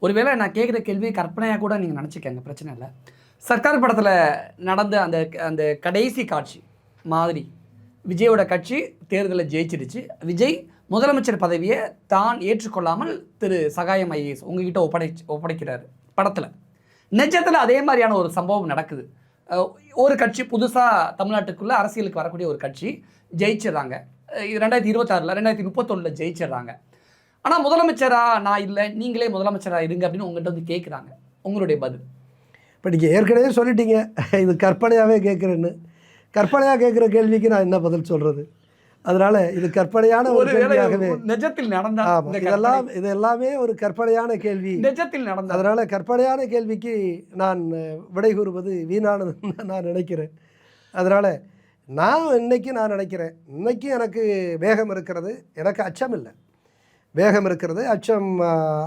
ஒருவேளை நான் கேட்குற கேள்வி கற்பனையாக கூட நீங்கள் நினச்சிக்கங்க, பிரச்சனை இல்லை. சர்க்கார் படத்தில் நடந்த அந்த அந்த கடைசி காட்சி மாதிரி விஜயோட கட்சி தேர்தலில் ஜெயிச்சிடுச்சு. விஜய் முதலமைச்சர் பதவியை தான் ஏற்றுக்கொள்ளாமல் திரு சகாயம் ஐஏஎஸ் உங்ககிட்ட ஒப்படைக்கிறாரு படத்தில். நிஜத்தில் அதே மாதிரியான ஒரு சம்பவம் நடக்குது. ஒரு கட்சி புதுசாக தமிழ்நாட்டுக்குள்ளே அரசியலுக்கு வரக்கூடிய ஒரு கட்சி ஜெயிச்சிடுறாங்க. 2026 2031 ஜெயிச்சிடுறாங்க. ஆனால் முதலமைச்சராக நான் இல்லை, நீங்களே முதலமைச்சராக இருங்க அப்படின்னு உங்கள்கிட்ட வந்து கேட்குறாங்க. உங்களுடைய பதில்? இப்போ நீங்கள் ஏற்கனவே சொல்லிட்டீங்க இது கற்பனையாகவே கேட்குறேன்னு. கற்பனையாக கேட்குற கேள்விக்கு நான் என்ன பதில் சொல்கிறது? அதனால் இது கற்பனையான ஒரு கேள்வியாகவே நிஜத்தில் நடந்தா இது எல்லாமே ஒரு கற்பனையான கேள்வி, நிஜத்தில் நடந்த. அதனால் கற்பனையான கேள்விக்கு நான் விடை கூறுவது வீணானதுன்னு நான் நினைக்கிறேன். அதனால் நான் நினைக்கிறேன், இன்னைக்கு எனக்கு வேகம் இருக்கிறது, எனக்கு அச்சம் இல்லை. வேகம் இருக்கிறது,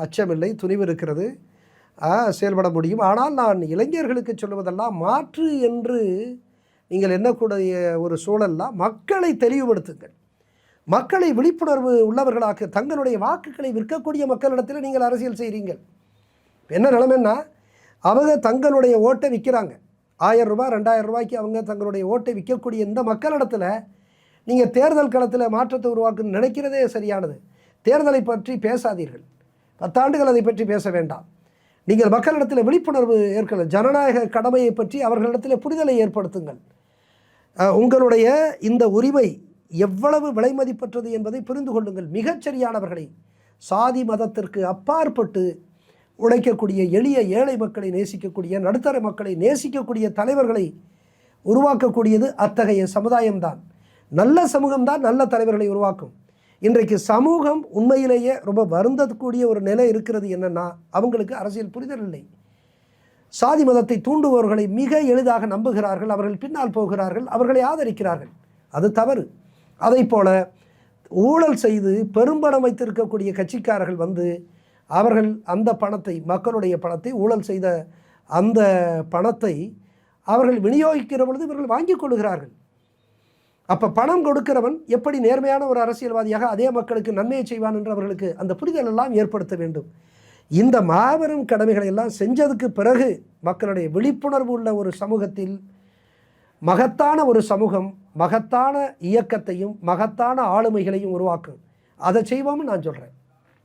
அச்சமில்லை, துணிவு இருக்கிறது, செயல்பட முடியும். ஆனால் நான் இளைஞர்களுக்கு சொல்லுவதெல்லாம் மாற்று என்று நீங்கள் எண்ணக்கூடிய ஒரு சூழல்லாம் மக்களை தெளிவுபடுத்துங்கள், மக்களை விழிப்புணர்வு உள்ளவர்களாக. தங்களுடைய வாக்குகளை விற்கக்கூடிய மக்களிடத்தில் நீங்கள் அரசியல் செய்கிறீங்கள். என்ன நிலைமைன்னா, அவங்க தங்களுடைய ஓட்டை விற்கிறாங்க. 1000 ரூபாய் 2000 ரூபாய்க்கு அவங்க தங்களுடைய ஓட்டை விற்கக்கூடிய இந்த மக்களிடத்தில் நீங்கள் தேர்தல் களத்தில் மாற்றத்தை உருவாக்குன்னு நினைக்கிறதே சரியானது. தேர்தலை பற்றி பேசாதீர்கள், 10 ஆண்டுகள் அதை பற்றி பேச வேண்டாம். நீங்கள் மக்களிடத்தில் விழிப்புணர்வு ஏற்கனவே ஜனநாயக கடமையை பற்றி அவர்களிடத்தில் புரிதலை ஏற்படுத்துங்கள். உங்களுடைய இந்த உரிமை எவ்வளவு விலை மதிப்பற்றது என்பதை புரிந்து கொள்ளுங்கள். மிகச்சரியானவர்களை, சாதி மதத்திற்கு அப்பாற்பட்டு உழைக்கக்கூடிய எளிய ஏழை மக்களை நேசிக்கக்கூடிய, நடுத்தர மக்களை நேசிக்கக்கூடிய தலைவர்களை உருவாக்கக்கூடியது அத்தகைய சமுதாயம்தான். நல்ல சமூகம்தான் நல்ல தலைவர்களை உருவாக்கும். இன்றைக்கு சமூகம் உண்மையிலேயே ரொம்ப வருந்தக்கூடிய ஒரு நிலை இருக்கிறது. என்னென்னா, அவங்களுக்கு அரசியல் புரிதல் இல்லை. சாதி மதத்தை தூண்டுபவர்களை மிக எளிதாக நம்புகிறார்கள், அவர்கள் பின்னால் போகிறார்கள், அவர்களை ஆதரிக்கிறார்கள். அது தவறு. அதை போல ஊழல் செய்து பெரும்பணம் வைத்திருக்கக்கூடிய கட்சிக்காரர்கள் வந்து அவர்கள் அந்த பணத்தை, மக்களுடைய பணத்தை, ஊழல் செய்த அந்த பணத்தை அவர்கள் விநியோகிக்கிற பொழுது இவர்கள் வாங்கிக் கொள்கிறார்கள். அப்போ பணம் கொடுக்கிறவன் எப்படி நேர்மையான ஒரு அரசியல்வாதியாக அதே மக்களுக்கு நன்மையை செய்வான் என்று அவர்களுக்கு அந்த புரிதல் எல்லாம் ஏற்படுத்த வேண்டும். இந்த மாபெரும் கடமைகளை எல்லாம் செஞ்சதுக்கு பிறகு மக்களுடைய விழிப்புணர்வு உள்ள ஒரு சமூகத்தில் மகத்தான ஒரு சமூகம் மகத்தான இயக்கத்தையும் மகத்தான ஆளுமைகளையும் உருவாக்கும். அதை செய்வோம்னு நான் சொல்கிறேன்.